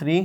3،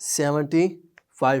75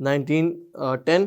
1910،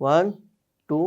1 2